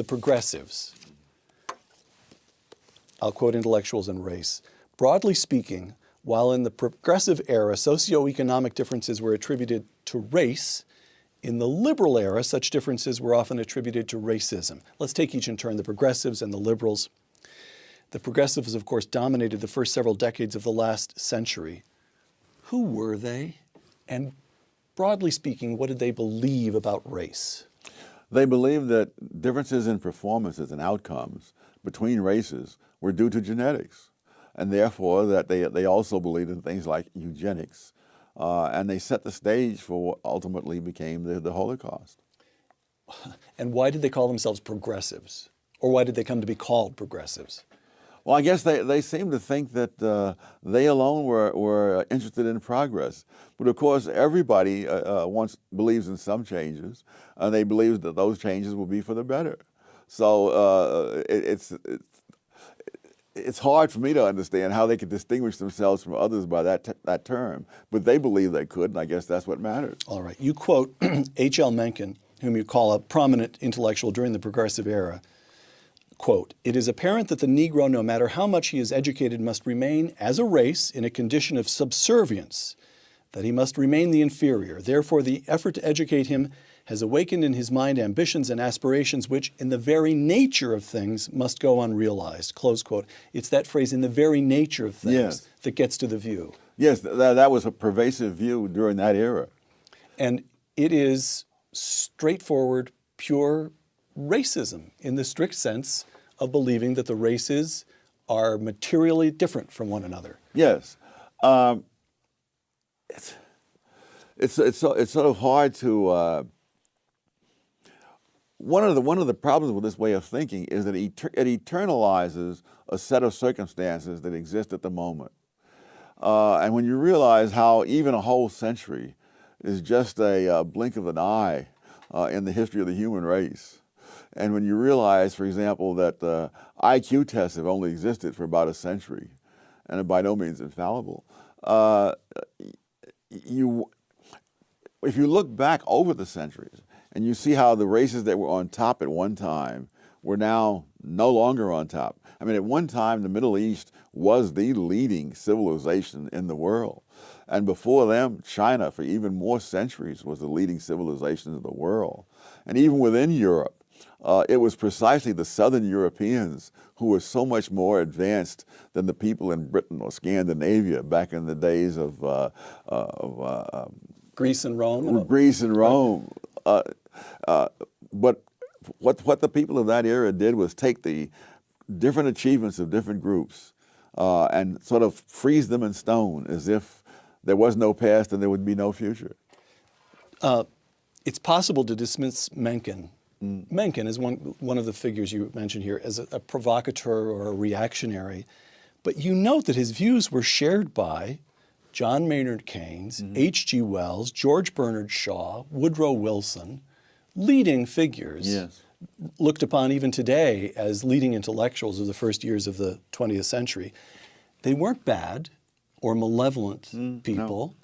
progressives. I'll quote intellectuals and race. Broadly speaking, while in the progressive era, socioeconomic differences were attributed to race, in the liberal era, such differences were often attributed to racism. Let's take each in turn, the progressives and the liberals. The progressives, of course, dominated the first several decades of the last century. Who were they? And broadly speaking, what did they believe about race? They believed that differences in performances and outcomes between races were due to genetics, and therefore that they also believed in things like eugenics, and they set the stage for what ultimately became the Holocaust. And why did they call themselves progressives? Or why did they come to be called progressives? Well, I guess they seem to think that they alone were interested in progress. But of course, everybody believes in some changes, and they believe that those changes will be for the better. So it's hard for me to understand how they could distinguish themselves from others by that term. But they believe they could, and I guess that's what matters. All right. You quote H.L. Mencken, whom you call a prominent intellectual during the progressive era. Quote, "It is apparent that the Negro, no matter how much he is educated, must remain, as a race, in a condition of subservience, that he must remain the inferior. Therefore, the effort to educate him has awakened in his mind ambitions and aspirations which, in the very nature of things, must go unrealized." Close quote. It's that phrase, "in the very nature of things," yes, that gets to the view. Yes, that was a pervasive view during that era. And it is straightforward, pure racism in the strict sense of believing that the races are materially different from one another. Yes. It's sort of hard to... One of the problems with this way of thinking is that it eternalizes a set of circumstances that exist at the moment. And when you realize how even a whole century is just a blink of an eye in the history of the human race, and when you realize, for example, that IQ tests have only existed for about a century and are by no means infallible, if you look back over the centuries and you see how the races that were on top at one time were now no longer on top. I mean, at one time, the Middle East was the leading civilization in the world. And before them, China, for even more centuries, was the leading civilization of the world. And even within Europe, it was precisely the Southern Europeans who were so much more advanced than the people in Britain or Scandinavia back in the days of Greece and Rome. Greece and Rome. But what the people of that era did was take the different achievements of different groups and sort of freeze them in stone as if there was no past and there would be no future. It's possible to dismiss Mencken. Mencken is one of the figures you mentioned here as a provocateur or a reactionary, but you note that his views were shared by John Maynard Keynes, H.G. Wells, George Bernard Shaw, Woodrow Wilson, leading figures, yes, looked upon even today as leading intellectuals of the first years of the 20th century. They weren't bad or malevolent people. No.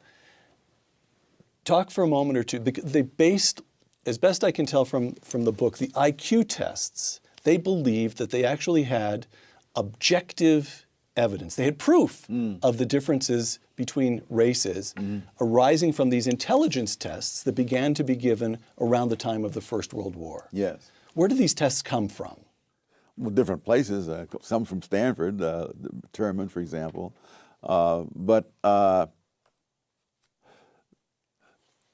Talk for a moment or two. They based, as best I can tell from the book, the IQ tests. They believed that they actually had objective evidence. They had proof of the differences between races arising from these intelligence tests that began to be given around the time of the First World War. Yes. Where do these tests come from? Well, different places. Some from Stanford, Terman, for example. But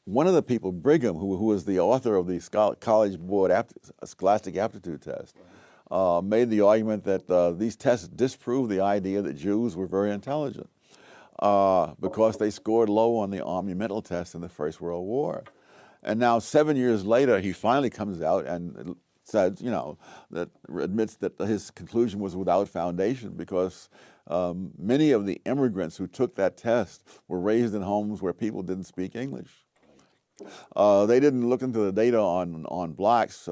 one of the people, Brigham, who was the author of the College Board Scholastic Aptitude Test, made the argument that these tests disprove the idea that Jews were very intelligent because they scored low on the Army mental test in the First World War. And now 7 years later, he finally comes out and says, that admits that his conclusion was without foundation because many of the immigrants who took that test were raised in homes where people didn't speak English. They didn't look into the data on blacks,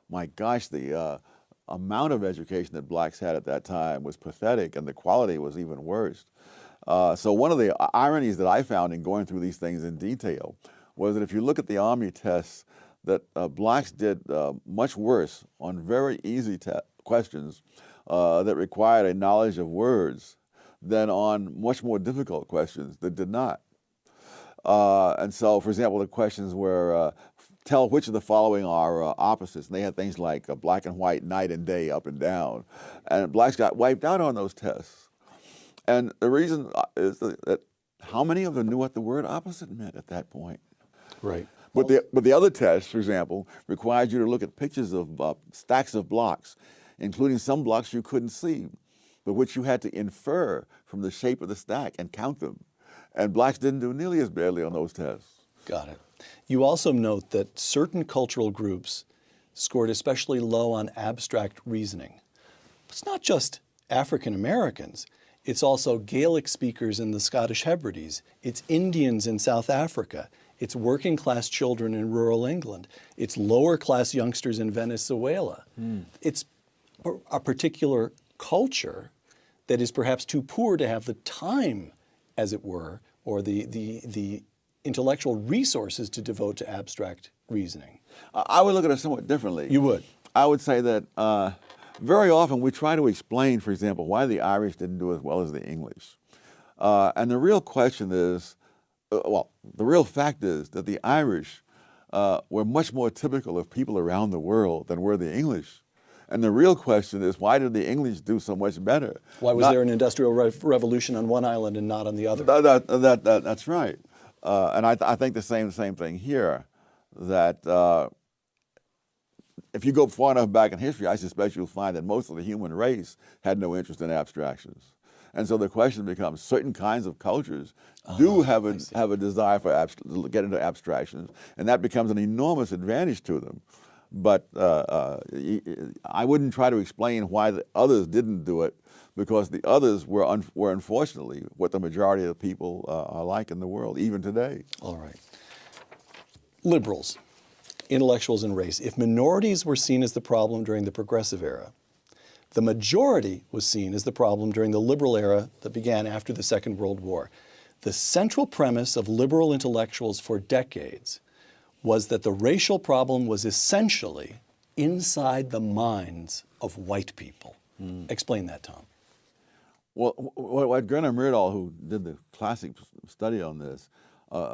my gosh, the amount of education that blacks had at that time was pathetic, and the quality was even worse. So one of the ironies that I found in going through these things in detail was that if you look at the Army tests, that blacks did much worse on very easy questions that required a knowledge of words than on much more difficult questions that did not. And so, for example, the questions were, tell which of the following are opposites. And they had things like black and white, night and day, up and down. And blacks got wiped out on those tests. And the reason is that how many of them knew what the word opposite meant at that point? Right. But the other tests, for example, required you to look at pictures of stacks of blocks, including some blocks you couldn't see, but which you had to infer from the shape of the stack and count them. And blacks didn't do nearly as badly on those tests. Got it. You also note that certain cultural groups scored especially low on abstract reasoning. It's not just African Americans. It's also Gaelic speakers in the Scottish Hebrides. It's Indians in South Africa. It's working class children in rural England. It's lower class youngsters in Venezuela. It's a particular culture that is perhaps too poor to have the time, as it were, or the intellectual resources to devote to abstract reasoning. I would look at it somewhat differently. You would? I would say that very often we try to explain, for example, why the Irish didn't do as well as the English. And the real question is, well, the real fact is that the Irish were much more typical of people around the world than were the English. And the real question is, why did the English do so much better? Why was there an industrial revolution on one island and not on the other? That's right. And I think the same thing here, that if you go far enough back in history, I suspect you'll find that most of the human race had no interest in abstractions. And so the question becomes, certain kinds of cultures do have a desire for to get into abstractions, and that becomes an enormous advantage to them. But I wouldn't try to explain why the others didn't do it, because the others were unfortunately what the majority of the people are like in the world, even today. All right. Liberals, intellectuals, and race. If minorities were seen as the problem during the Progressive era, the majority was seen as the problem during the liberal era that began after the Second World War. The central premise of liberal intellectuals for decades was that the racial problem was essentially inside the minds of white people. Explain that, Tom. Well, what Gunnar Myrdal, who did the classic study on this,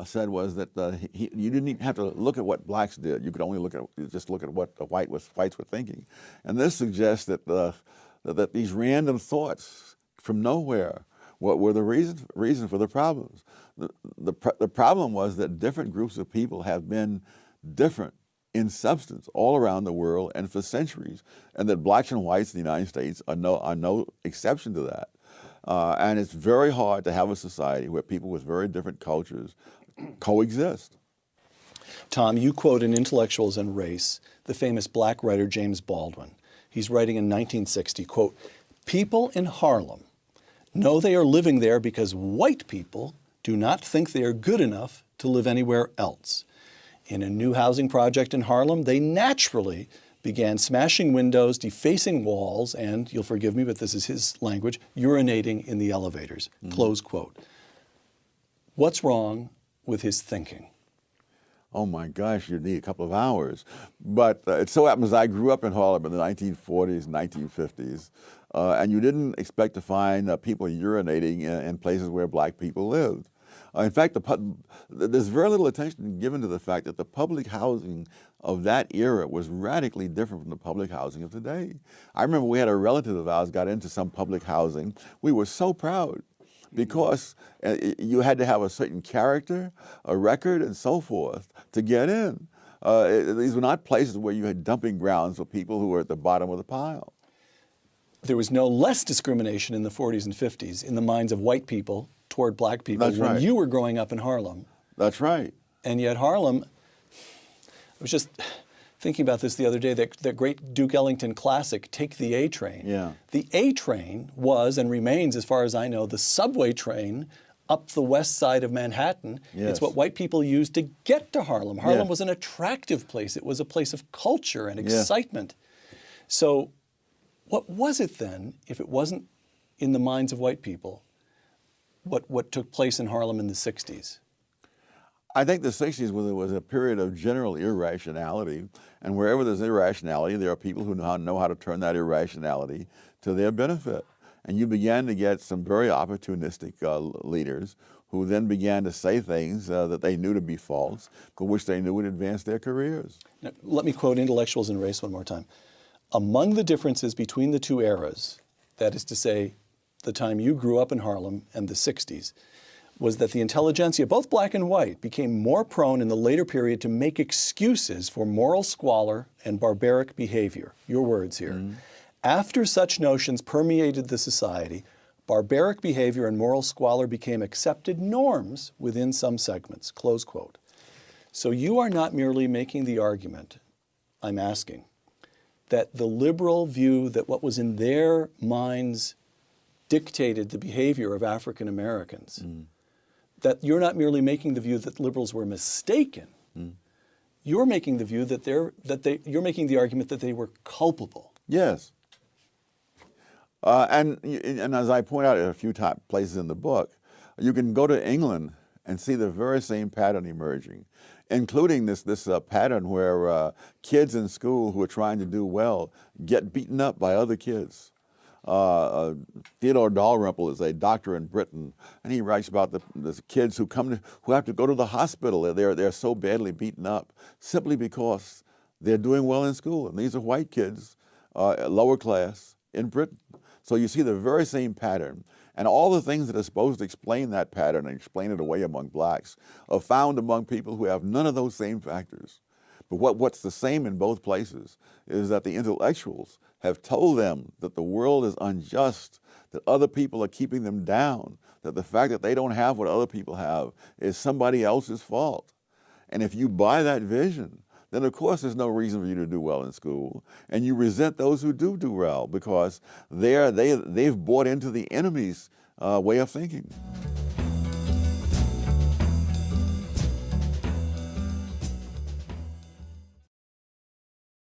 said was that you didn't even have to look at what blacks did. You could only look at what the whites were thinking. And this suggests that that these random thoughts from nowhere were the reason for the problems. The problem was that different groups of people have been different in substance all around the world and for centuries, and that blacks and whites in the United States are no exception to that. And it's very hard to have a society where people with very different cultures coexist. Tom, you quote in Intellectuals and Race the famous black writer James Baldwin. He's writing in 1960, quote, "People in Harlem know they are living there because white people do not think they are good enough to live anywhere else. In a new housing project in Harlem, they naturally began smashing windows, defacing walls, and, you'll forgive me, but this is his language, urinating in the elevators," close quote. What's wrong with his thinking? Oh my gosh, you'd need a couple of hours. But it so happens I grew up in Harlem in the 1940s, 1950s, and you didn't expect to find people urinating in places where black people lived. In fact, there's very little attention given to the fact that the public housing of that era was radically different from the public housing of today. I remember we had a relative of ours got into some public housing. We were so proud because you had to have a certain character, a record, and so forth to get in. These were not places where you had dumping grounds for people who were at the bottom of the pile. There was no less discrimination in the 40s and 50s in the minds of white people toward black people when you were growing up in Harlem. That's right. And yet Harlem, I was just thinking about this the other day, that great Duke Ellington classic, Take the A Train. Yeah. The A Train was and remains, as far as I know, the subway train up the west side of Manhattan. Yes. It's what white people used to get to Harlem. Harlem Yeah. was an attractive place. It was a place of culture and excitement. So what was it then, if it wasn't in the minds of white people, what took place in Harlem in the 60s? I think the 60s was a period of general irrationality, and wherever there's irrationality, there are people who know how to turn that irrationality to their benefit. And you began to get some very opportunistic leaders who then began to say things that they knew to be false, but which they knew would advance their careers. Now, let me quote Intellectuals in Race one more time. Among the differences between the two eras, that is to say, the time you grew up in Harlem and the 60s, was that the intelligentsia, both black and white, became more prone in the later period to make excuses for moral squalor and barbaric behavior. Your words here. After such notions permeated the society, barbaric behavior and moral squalor became accepted norms within some segments, close quote. So you are not merely making the argument, I'm asking, that the liberal view that what was in their minds dictated the behavior of African Americans. That you're not merely making the view that liberals were mistaken. You're making the view that you're making the argument that they were culpable. Yes. And as I point out at a few places in the book, you can go to England and see the very same pattern emerging, including this pattern where kids in school who are trying to do well get beaten up by other kids. Theodore Dalrymple is a doctor in Britain, and he writes about the kids who have to go to the hospital. They're so badly beaten up simply because they're doing well in school, and these are white kids, lower class in Britain. So you see the very same pattern, and all the things that are supposed to explain that pattern and explain it away among blacks are found among people who have none of those same factors. But what's the same in both places is that the intellectuals have told them that the world is unjust, that other people are keeping them down, that the fact that they don't have what other people have is somebody else's fault. And if you buy that vision, then of course there's no reason for you to do well in school, and you resent those who do well because they've bought into the enemy's way of thinking.